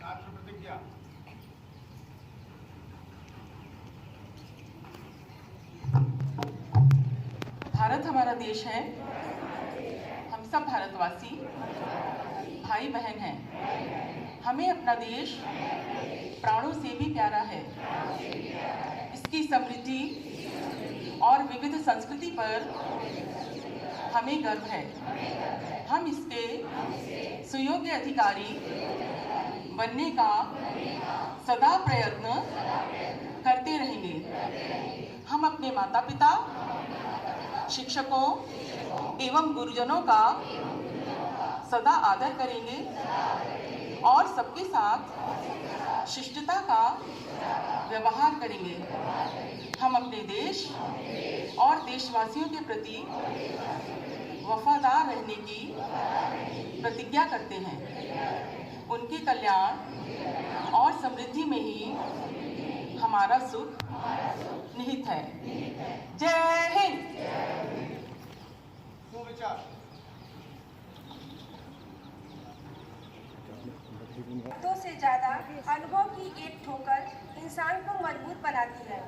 छात्र प्रतिज्ञा। भारत हमारा देश है, हम सब भारतवासी भाई बहन हैं। हमें अपना देश प्राणों से भी प्यारा है। इसकी समृद्धि और विविध संस्कृति पर हमें गर्व है। हम इसके सुयोग्य अधिकारी बनने का सदा प्रयत्न करते रहेंगे। हम अपने माता पिता, शिक्षकों एवं गुरुजनों का सदा आदर करेंगे और सबके साथ शिष्टता का व्यवहार करेंगे। हम अपने देश और देशवासियों के प्रति वफादार रहने की प्रतिज्ञा करते हैं। उनके कल्याण और समृद्धि में ही हमारा सुख निहित है। जय हिंद। तो से ज्यादा अनुभव की एक ठोकर इंसान को मजबूत बनाती है।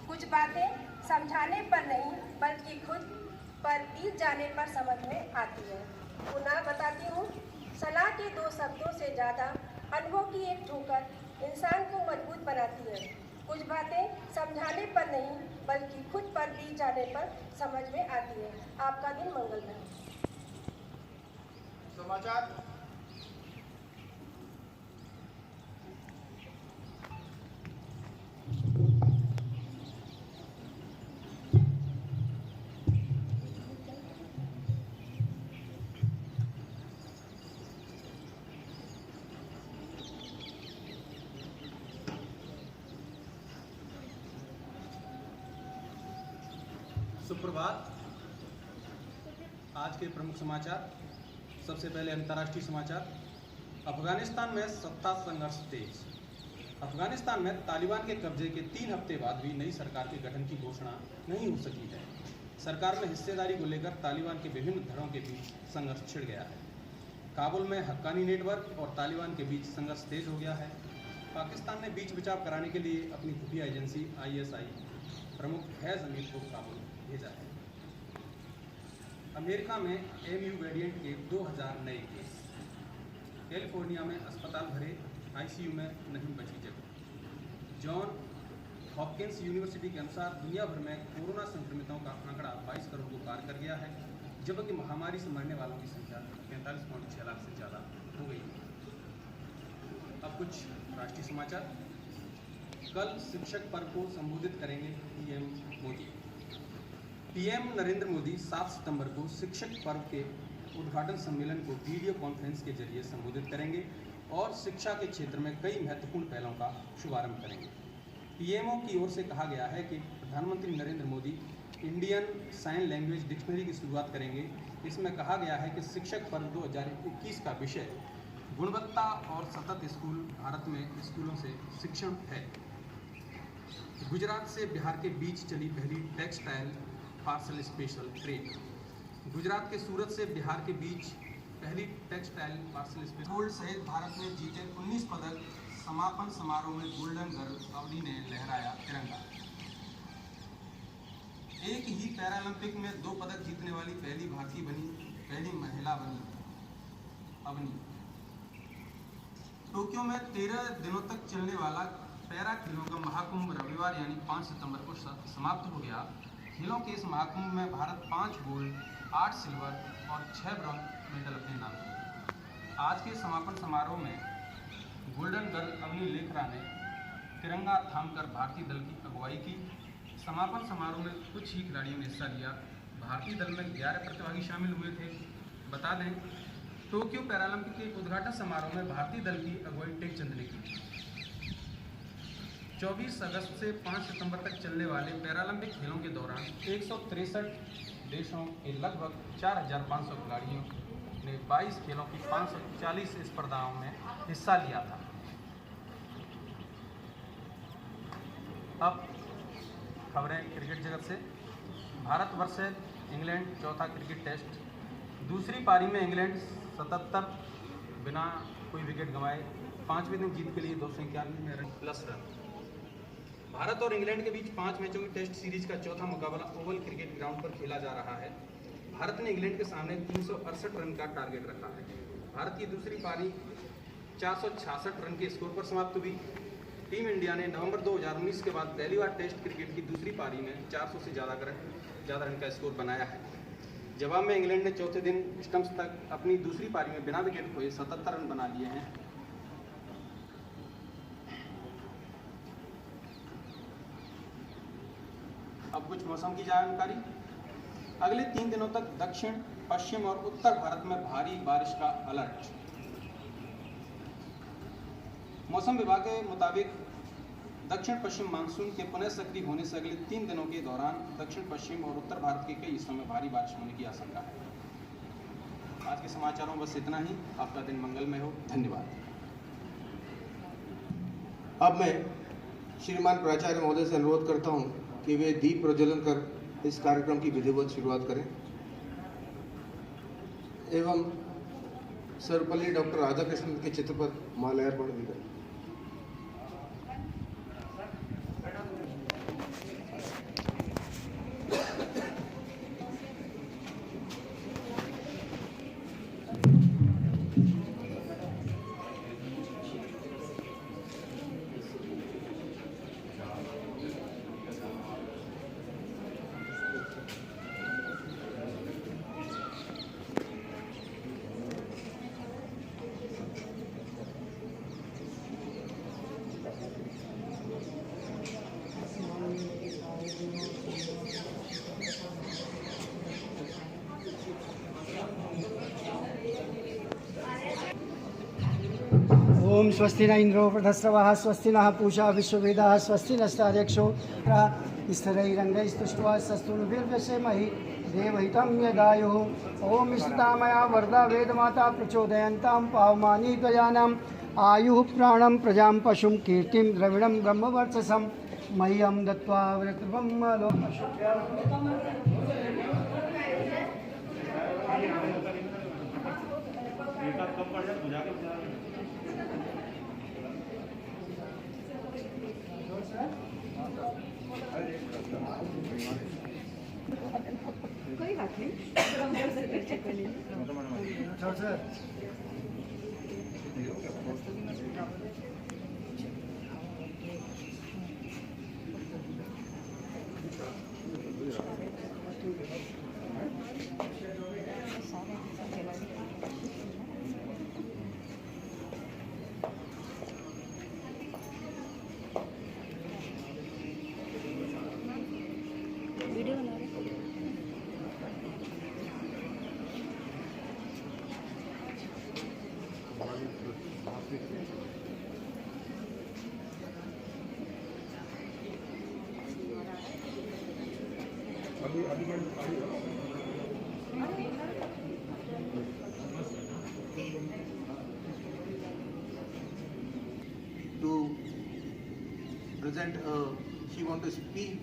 कुछ बातें समझाने पर नहीं बल्कि खुद पर बीत जाने पर समझ में आती है। पुनः बताती हूँ, सलाह के दो शब्दों से ज्यादा अनुभव की एक ठोकर इंसान को मजबूत बनाती है। कुछ बातें समझाने पर नहीं बल्कि खुद पर बीत जाने पर समझ में आती है। आपका दिन मंगलमय। समाचार। सुप्रभात। आज के प्रमुख समाचार। सबसे पहले अंतर्राष्ट्रीय समाचार। अफगानिस्तान में सत्ता संघर्ष तेज। अफगानिस्तान में तालिबान के कब्जे के 3 हफ्ते बाद भी नई सरकार के गठन की घोषणा नहीं हो सकी है। सरकार में हिस्सेदारी को लेकर तालिबान के विभिन्न धड़ों के बीच संघर्ष छिड़ गया है। काबुल में हक्कानी नेटवर्क और तालिबान के बीच संघर्ष तेज हो गया है। पाकिस्तान ने बीच बचाव कराने के लिए अपनी खुफिया एजेंसी ISI प्रमुख फैज़ हमीद को काबुल भेजा है। अमेरिका में MU वेरिएंट के 2000 नए केस। कैलिफोर्निया में अस्पताल भरे, ICU में नहीं बची जगह। जॉन हॉपकिंस यूनिवर्सिटी के अनुसार दुनिया भर में कोरोना संक्रमितों का आंकड़ा 22 करोड़ को पार कर गया है, जबकि महामारी से मरने वालों की संख्या 45.6 लाख से ज़्यादा हो गई है। अब कुछ राष्ट्रीय समाचार। कल शिक्षक पर्व को संबोधित करेंगे PM मोदी। PM नरेंद्र मोदी 7 सितंबर को शिक्षक पर्व के उद्घाटन सम्मेलन को वीडियो कॉन्फ्रेंस के जरिए संबोधित करेंगे और शिक्षा के क्षेत्र में कई महत्वपूर्ण पहलों का शुभारंभ करेंगे। PMO की ओर से कहा गया है कि प्रधानमंत्री Narendra Modi Indian sign language dictionary की शुरुआत करेंगे। इसमें कहा गया है कि शिक्षक पर्व 2021 का विषय गुणवत्ता और सतत स्कूल भारत में स्कूलों से शिक्षण है। गुजरात से बिहार के बीच चली पहली textile parcel special train. Gujarat के सूरत से बिहार के बीच पहली टेक्सटाइल पार्सल स्पेशल। गोल्ड सहित भारत ने जीते 19 पदक। समापन समारोह में गोल्डन गर्ल अवनी ने लहराया तिरंगा। एक ही पैरालंपिक में 2 पदक जीतने वाली पहली भारतीय बनी, पहली महिला बनी अवनी। टोक्यो में 13 दिनों तक चलने वाला पैरा खेलों का महाकुंभ रविवार यानी 5 सितंबर को समाप्त हो गया। खेलों के इस महाकुंभ में भारत 5 गोल्ड, 8 सिल्वर और 6 ब्रॉन्ज मेडल अपने नाम किए। आज के समापन समारोह में गोल्डन गर्ल अवनी लेखरा ने तिरंगा थामकर भारतीय दल की अगुवाई की। समापन समारोह में कुछ ही खिलाड़ियों ने हिस्सा लिया। भारतीय दल में 11 प्रतिभागी शामिल हुए थे। बता दें, टोक्यो पैरालंपिक के उद्घाटन समारोह में भारतीय दल की अगुवाई टेकचंद ने की। 24 अगस्त से 5 सितंबर तक चलने वाले पैरालंपिक खेलों के दौरान 163 देशों के लगभग 4500 खिलाड़ियों ने 22 खेलों की 540 स्पर्धाओं में हिस्सा लिया था। अब खबरें क्रिकेट जगत से। भारत वर्सेस इंग्लैंड चौथा क्रिकेट टेस्ट। दूसरी पारी में इंग्लैंड 77 बिना कोई विकेट गंवाए 5वें दिन जीत के लिए 291 रन प्लस रन। भारत और इंग्लैंड के बीच 5 मैचों की टेस्ट सीरीज का चौथा मुकाबला ओवल क्रिकेट ग्राउंड पर खेला जा रहा है। भारत ने इंग्लैंड के सामने 368 रन का टारगेट रखा है। भारत की दूसरी पारी 466 रन के स्कोर पर समाप्त हुई। टीम इंडिया ने नवंबर 2019 के बाद पहली बार टेस्ट क्रिकेट की दूसरी पारी में 400 से ज़्यादा रन का स्कोर बनाया है। जवाब में इंग्लैंड ने चौथे दिन स्टंप्स तक अपनी दूसरी पारी में बिना विकेट खोए 77 रन बना लिए हैं। अब कुछ मौसम की जानकारी। अगले 3 दिनों तक दक्षिण, पश्चिम और उत्तर भारत में भारी बारिश का अलर्ट। मौसम विभाग के मुताबिक दक्षिण पश्चिम मानसून के पुनः सक्रिय होने से अगले 3 दिनों के दौरान दक्षिण पश्चिम और उत्तर भारत के कई हिस्सों में भारी बारिश होने की आशंका है। आज के समाचारों में बस इतना ही। आपका दिन मंगलमय हो। धन्यवाद। अब मैं श्रीमान प्राचार्य महोदय से अनुरोध करता हूं कि वे दीप प्रज्वलन कर इस कार्यक्रम की विधिवत शुरुआत करें एवं सर्वपल्ली डॉक्टर राधाकृष्णन के चित्र पर माल्यार्पण भी करें। ओम स्वस्ति न इंद्रो वृधस्रवः स्वस्ति नः पूषा विश्ववेदाः स्वस्ति नस्तार्क्ष्यो स्थिरैरङ्गैस्तुष्ट्वा सस्तुनुभिर्व्यसेमहि देवहितं यदायुः। ॐ इष्टतामया वरदा वेदमाता प्रचोदयन्तां पावमानी प्रजानाम् आयुः प्राणं प्रजां पशुं कीर्तिं द्रविणं ब्रह्मवर्चसं मह्यं दत्त्वा वृत्रपं कोई बात नहीं। वीडियो बना रहे To present, she want to speak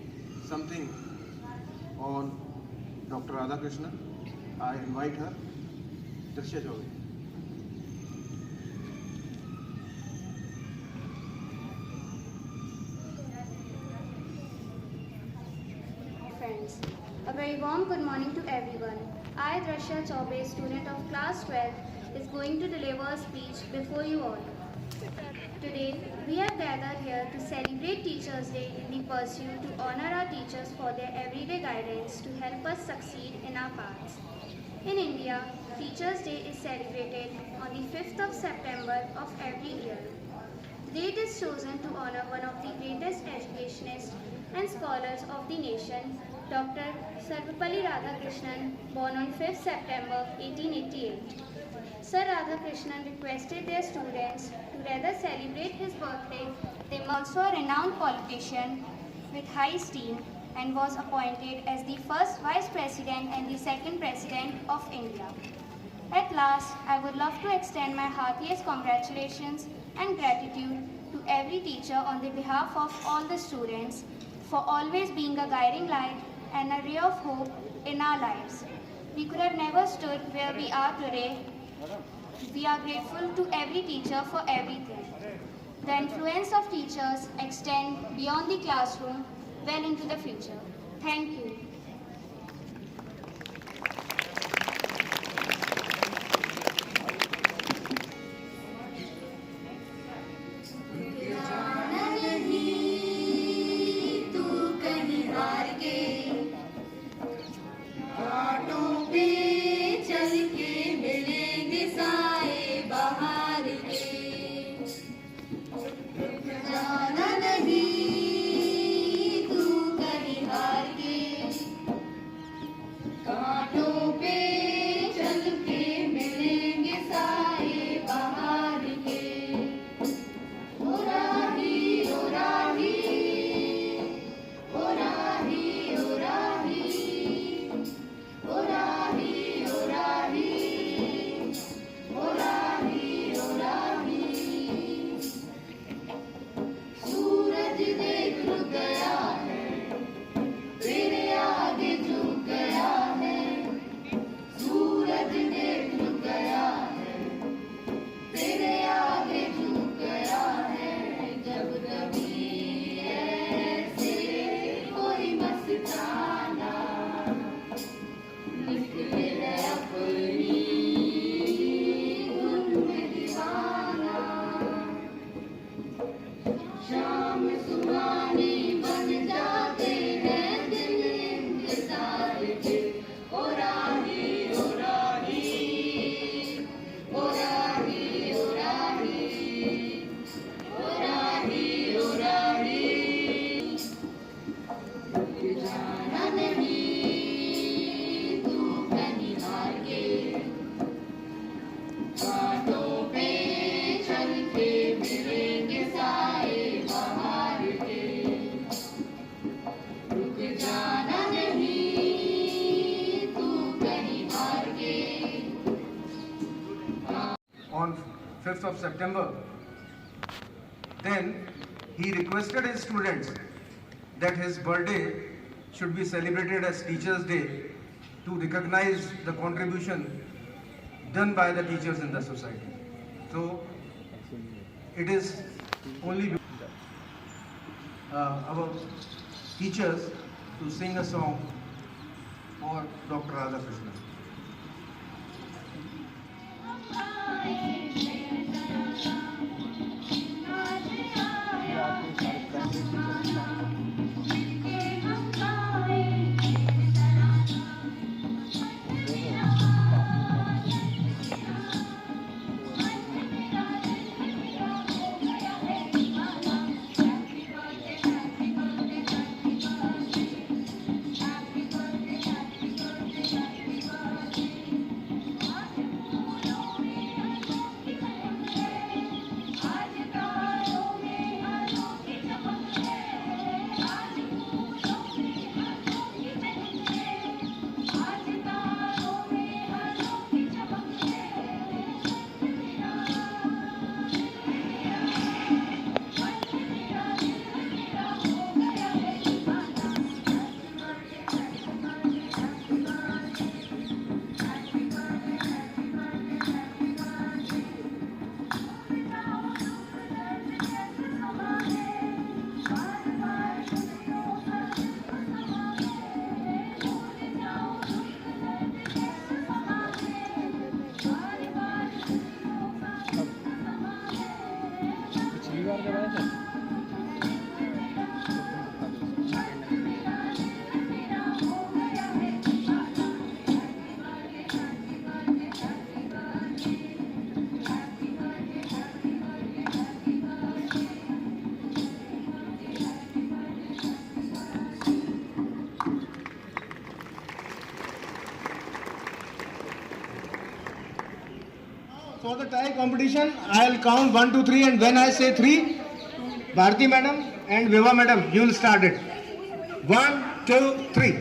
something on Dr. Radhakrishnan. I invite her. Tricia Chaudhary. Friends, a very warm good morning to everyone. I, Drashya Chaubey, student of class 12, is going to deliver a speech before you all. Today, we have gathered here to celebrate Teachers' Day in the pursuit to honor our teachers for their everyday guidance to help us succeed in our paths. In India, Teachers' Day is celebrated on the 5th of September of every year. The date is chosen to honor one of the greatest educationists and scholars of the nation, Dr. Sarvepalli Radhakrishnan, born on 5th September 1888. Sir Radhakrishnan requested their students to rather celebrate his birthday. They were also a renowned politician with high esteem and was appointed as the first Vice President and the second President of India. At last, I would love to extend my heartiest congratulations and gratitude to every teacher on the behalf of all the students for always being a guiding light and a ray of hope in our lives. We could have never stood where we are today. We are grateful to every teacher for everything. The influence of teachers extends beyond the classroom, well into the future. Thank you. जाना नहीं तू कहीं हार के 21st of September, then he requested his students that his birthday should be celebrated as Teachers' Day to recognize the contribution done by the teachers in the society. So it is only our teachers to sing a song for Dr. Radhakrishnan. For the tie competition, I'll count 1, 2, 3, and when I say 3, Bharti madam and Viva madam, you will start it. 1, 2, 3.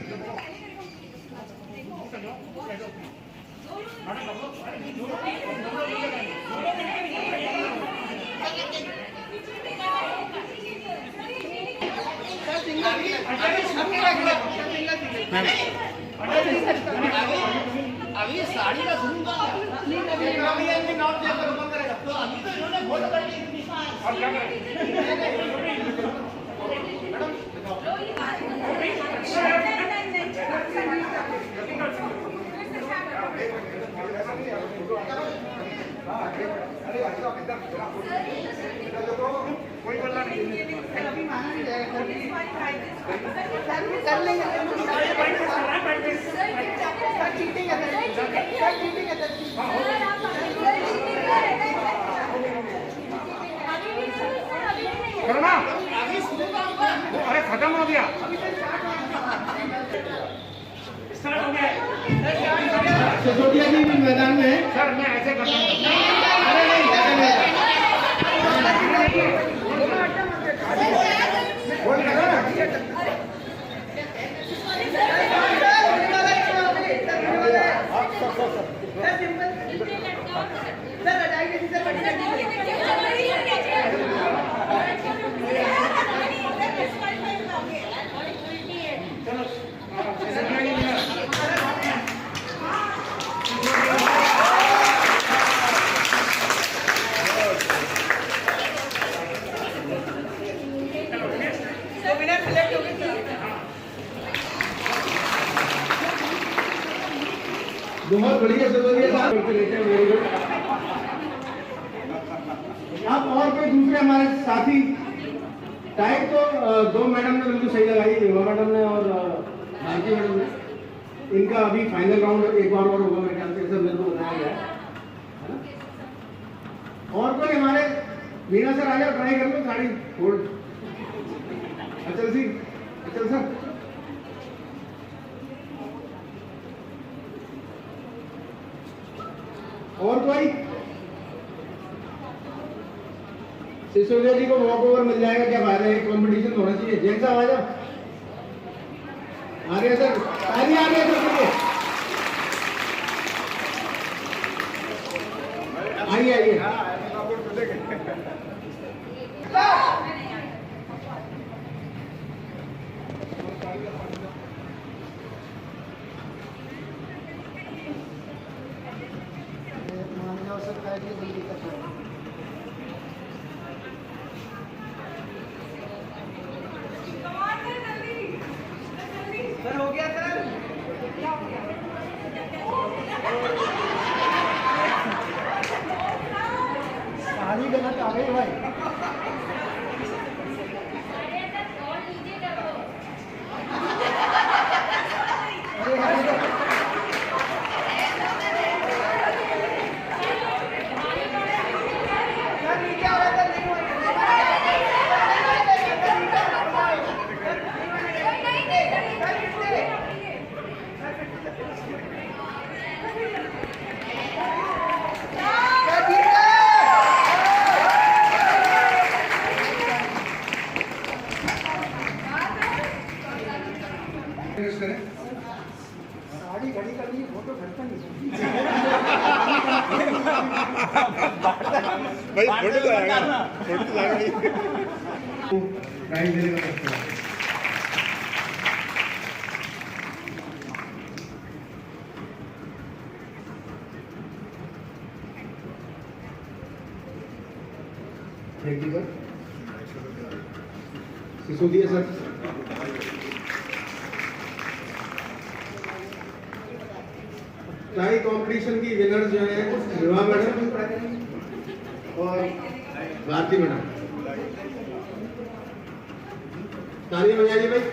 अभी साड़ी का सुनूंगा तो अभी तो इन्होंने बहुत कोई बोलना नहीं कर लेंगे करो ना अरे खत्म हो गया स्टार्ट हो गया सिसोदिया जी भी मैदान में है सर मैं ऐसे करता हूं अरे नहीं ऐसे नहीं बोल रहा ना बहुत बढ़िया आप और कोई दूसरे हमारे साथी टाइप तो दो मैडम ने बिल्कुल सही लगाई, युवा मैडम ने और भारती मैडम ने। इनका अभी फाइनल राउंड एक बार और होगा मेरे ख्याल से, सब मेरे को बताया गया है ना। और कोई हमारे मीना सर आ जाओ, ट्राई कर लो साड़ी होल्ड। अचल सी, अचल सर और कोई? सिसोदिया जी को वॉक ओवर मिल जाएगा क्या? बाहर एक कंपटीशन होना चाहिए। जैन साहब आ जाओ, आ गया सर, आ गया सर, आइए आइए। बैठिए कोई दिक्कत नहीं। सर हो गया सर। साड़ी गलत आ गई भाई। साड़ी घड़ी करनी फोटो घर पर नहीं भाई फोटो तो आएगा ना, फोटो तो आएगा ही। प्राइज देने का सकते हैं। Thank you sir. Sisodia sir. Tie competition की विनर जो है विभा मैडम और भारती मैडम। तालियां बजाइए भाई।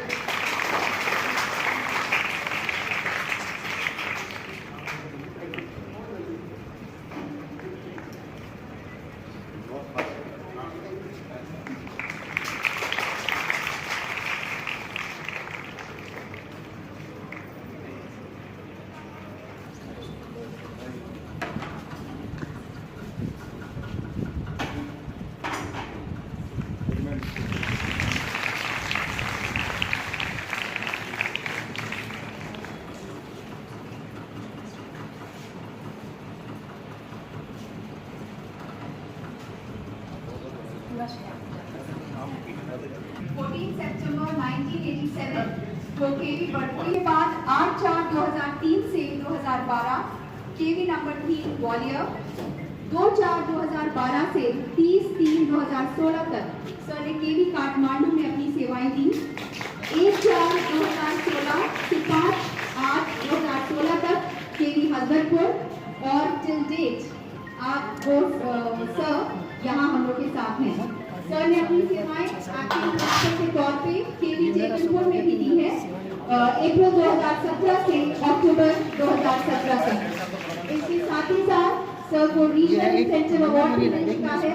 सितंबर 1987 को केवी बर्डपुर के बाद 8/4/2003 से 2012 केवी नंबर 3 ग्वालियर, 2/4/2012 से 30/3/2016 तक सर ने केवी काठमांडू में अपनी सेवाएं दी। 1/4/2016 से 5/8/2016 तक केवी हजरतपुर और टिल डेट आप सर यहाँ हम लोग के साथ हैं। सर ने अपनी सेवाएं एक्टिंग प्रोफेसर के तौर पे केवी जयपुर में भी दी है अप्रैल 2017 से अक्टूबर 2017 तक। इसके साथ ही साथ सर को रीजनल इंसेंटिव अवार्ड भी मिल चुका है।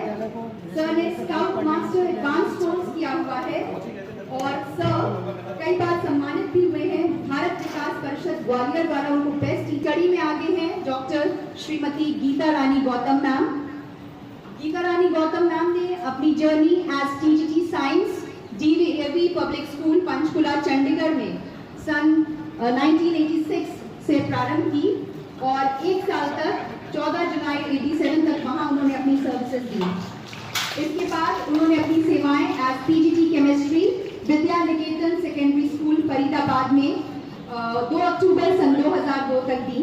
सर ने स्काउट मास्टर एडवांस कोर्स किया हुआ है और सर कई बार सम्मानित भी हुए हैं। भारत विकास परिषद ग्वालियर द्वारा उनको बेस्ट टीचरी में आगे हैं doctor Shrimati Geeta Rani Gautam ma'am. Geeta Rani Gautam ma'am ने अपनी journey as TGT science DVAV public school Panchkula Chandigarh में सन 1986 से प्रारंभ की और 1 साल तक 14 जुलाई 87 तक वहां उन्होंने अपनी सर्विसेज दी। इसके बाद उन्होंने अपनी सेवाएं as PGT chemistry Vidya Niketan secondary school Faridabad में 2 अक्टूबर सन 2002 तक दी।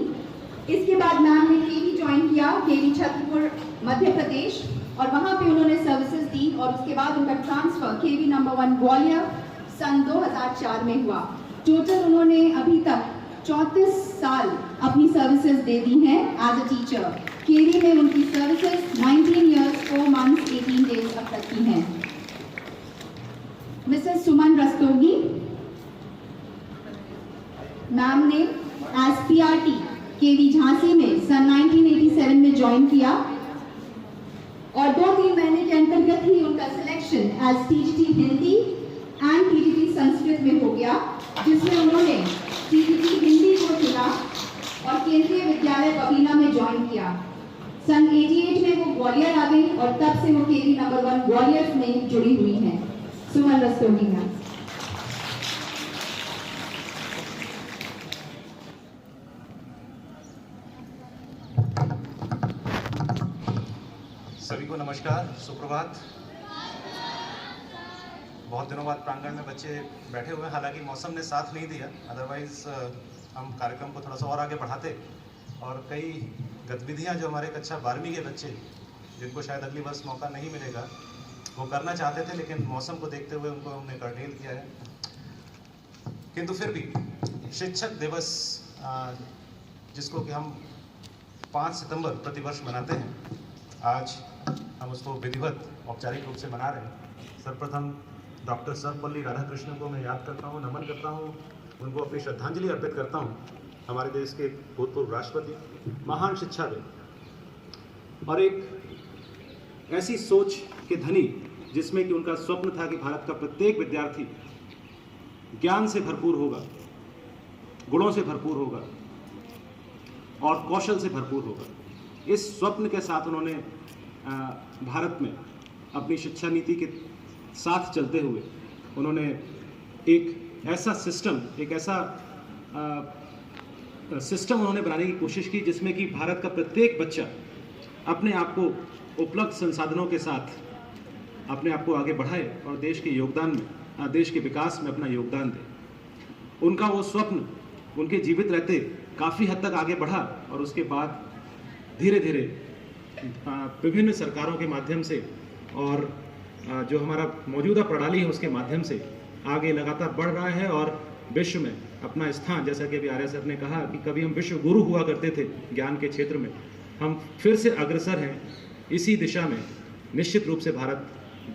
इसके बाद मैम ने केवी ज्वाइन किया, केवी छतरपुर मध्य प्रदेश, और वहां पे उन्होंने सर्विसेज दी और उसके बाद उनका ट्रांसफर केवी नंबर 1 ग्वालियर सन 2004 में हुआ। टोटल उन्होंने अभी तक 34 साल अपनी सर्विसेज दे दी हैं एज अ टीचर। केवी में उनकी सर्विसेज 19 ईयर्स 4 मंथ्स 18 डेज अब तक की हैं। मिसेस सुमन रस्तोगी मैम ने एज पीआरटी केवी झांसी में सन 1987 में ज्वाइन किया और 2-3 महीने के अंतर्गत ही उनका selection as TGT Hindi and TGT Sanskrit में हो गया, जिसमें उन्होंने टीजीटी हिंदी को चुना और केंद्रीय विद्यालय बबीना में ज्वाइन किया। सन 88 में वो ग्वालियर आ गई और तब से वो केवी नंबर 1 ग्वालियर में जुड़ी हुई हैं। सुमन रस्तोगी मैम। सभी को नमस्कार, सुप्रभात। बहुत दिनों बाद प्रांगण में बच्चे बैठे हुए हैं, हालांकि मौसम ने साथ नहीं दिया, अदरवाइज हम कार्यक्रम को थोड़ा सा और आगे बढ़ाते। और कई गतिविधियां जो हमारे कक्षा 12वीं के बच्चे, जिनको शायद अगली वर्ष मौका नहीं मिलेगा, वो करना चाहते थे, लेकिन मौसम को देखते हुए उनको हमने कर्टेल किया है। किंतु फिर भी शिक्षक दिवस जिसको कि हम 5 सितंबर प्रतिवर्ष मनाते हैं, आज हम उसको विधिवत औपचारिक रूप से मना रहे हैं। सर्वप्रथम डॉक्टर सर्वपल्ली राधाकृष्णन को मैं याद करता हूँ, नमन करता हूँ, उनको अपनी श्रद्धांजलि अर्पित करता हूँ। हमारे देश के भूतपूर्व राष्ट्रपति, महान शिक्षाविद और एक ऐसी सोच के धनी जिसमें कि उनका स्वप्न था कि भारत का प्रत्येक विद्यार्थी ज्ञान से भरपूर होगा, गुणों से भरपूर होगा और कौशल से भरपूर होगा। इस स्वप्न के साथ उन्होंने भारत में अपनी शिक्षा नीति के साथ चलते हुए उन्होंने एक ऐसा सिस्टम, एक ऐसा सिस्टम उन्होंने बनाने की कोशिश की जिसमें कि भारत का प्रत्येक बच्चा अपने आप को उपलब्ध संसाधनों के साथ अपने आप को आगे बढ़ाए और देश के योगदान में, देश के विकास में अपना योगदान दे। उनका वो स्वप्न उनके जीवित रहते काफ़ी हद तक आगे बढ़ा और उसके बाद धीरे धीरे विभिन्न सरकारों के माध्यम से और जो हमारा मौजूदा प्रणाली है उसके माध्यम से आगे लगातार बढ़ रहा है और विश्व में अपना स्थान, जैसा कि अभी आर्य सर ने कहा कि कभी हम विश्व गुरु हुआ करते थे ज्ञान के क्षेत्र में, हम फिर से अग्रसर हैं इसी दिशा में। निश्चित रूप से भारत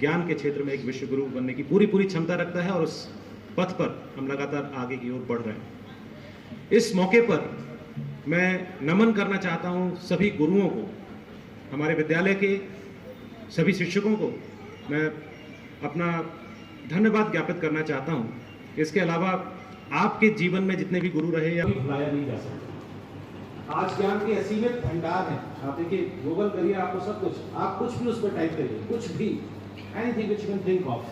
ज्ञान के क्षेत्र में एक विश्व गुरु बनने की पूरी क्षमता रखता है और उस पथ पर हम लगातार आगे की ओर बढ़ रहे हैं। इस मौके पर मैं नमन करना चाहता हूं सभी गुरुओं को, हमारे विद्यालय के सभी शिक्षकों को मैं अपना धन्यवाद ज्ञापित करना चाहता हूं। इसके अलावा आपके जीवन में जितने भी गुरु रहे या भुलाया नहीं जा सकता। आज ज्ञान के असीमित भंडार हैं। आप देखिए, गूगल करिए, आपको सब कुछ, आप कुछ भी उस पर टाइप करिए, कुछ भी, anything which you can think of,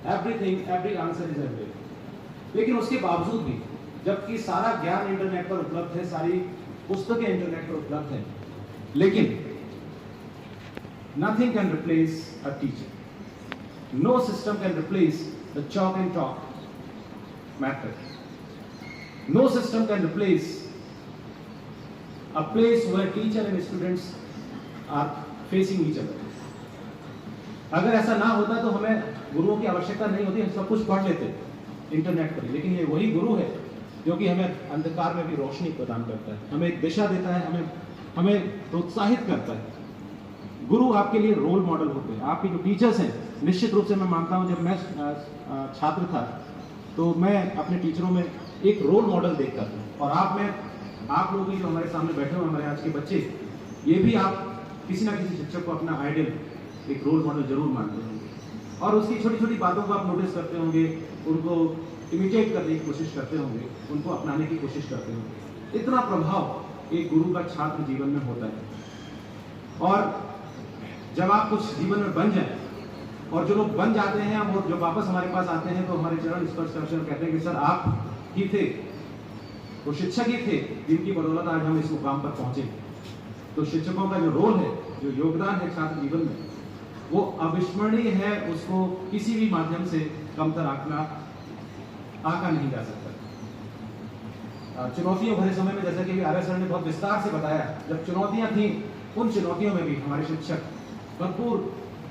everything, every answer is available. लेकिन उसके बावजूद भी, जबकि सारा ज्ञान इंटरनेट पर उपलब्ध है, सारी पुस्तकें इंटरनेट पर उपलब्ध हैं, लेकिन nothing can replace a teacher. No system can replace the chalk and talk method. No system can replace a place where teacher and students are facing each other. अगर ऐसा ना होता तो हमें गुरुओं की आवश्यकता नहीं होती, हम सब कुछ पढ़ लेते इंटरनेट पर। लेकिन ये वही गुरु है जो कि हमें अंधकार में भी रोशनी प्रदान करता है, हमें एक दिशा देता है, हमें प्रोत्साहित करता है। गुरु आपके लिए रोल मॉडल होते हैं। आपके जो टीचर्स हैं, निश्चित रूप से मैं मानता हूं, जब मैं छात्र था तो मैं अपने टीचरों में एक रोल मॉडल देखता था। और आप लोग भी जो हमारे सामने बैठे हुए हमारे आज के बच्चे, ये भी आप किसी ना किसी शिक्षक को अपना आइडियल, एक रोल मॉडल जरूर मानते होंगे और उसकी छोटी छोटी बातों को आप नोटिस करते होंगे, उनको इमिटेट करने की कोशिश करते होंगे, उनको अपनाने की कोशिश करते होंगे। इतना प्रभाव एक गुरु का छात्र जीवन में होता है। और जब आप कुछ जीवन में बन जाए और जो लोग बन जाते हैं वो जब वापस हमारे पास आते हैं तो हमारे चरण स्पर्श करते हैं, कहते हैं कि सर आप ही थे, वो शिक्षक ही थे जिनकी बदौलत आज हम इस मुकाम पर पहुंचे। तो शिक्षकों का जो रोल है, जो योगदान है छात्र जीवन में, वो अविस्मरणीय है, उसको किसी भी माध्यम से कमतर आंका नहीं जा सकता। चुनौतियों भरे समय में, जैसा कि आर्य सर ने बहुत विस्तार से बताया, जब चुनौतियां थी, उन चुनौतियों में भी हमारे शिक्षक भरपूर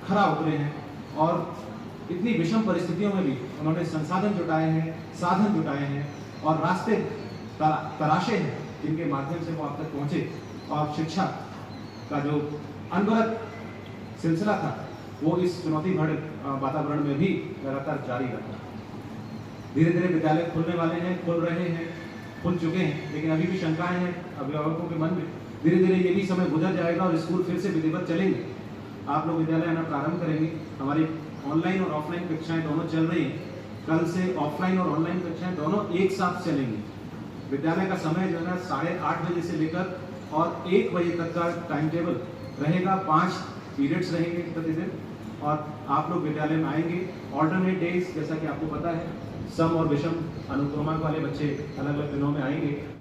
खरा उतरे हैं और इतनी विषम परिस्थितियों में भी उन्होंने संसाधन जुटाए हैं, साधन जुटाए हैं और रास्ते तराशे हैं जिनके माध्यम से वो आप तक पहुंचे। और शिक्षा का जो अनवरत सिलसिला था वो इस चुनौती भरे वातावरण में भी लगातार जारी रहा। धीरे धीरे विद्यालय खुलने वाले हैं, खुल रहे हैं, खुल चुके हैं, लेकिन अभी भी शंकाएं हैं अभिभावकों के मन में। धीरे धीरे ये भी समय गुजर जाएगा और स्कूल फिर से विधिवत चलेंगे। आप लोग विद्यालय आना प्रारंभ करेंगे। हमारी ऑनलाइन और ऑफलाइन कक्षाएं दोनों चल रही हैं। कल से ऑफलाइन और ऑनलाइन कक्षाएं दोनों एक साथ चलेंगी। विद्यालय का समय जो है 8:30 बजे से लेकर और 1 बजे तक का टाइम टेबल रहेगा। 5 पीरियड्स रहेंगे प्रतिदिन और आप लोग विद्यालय में आएंगे ऑल्टरनेट डेज, जैसा कि आपको पता है। सम और विषम अनुक्रमांक वाले बच्चे अलग अलग दिनों में आएंगे।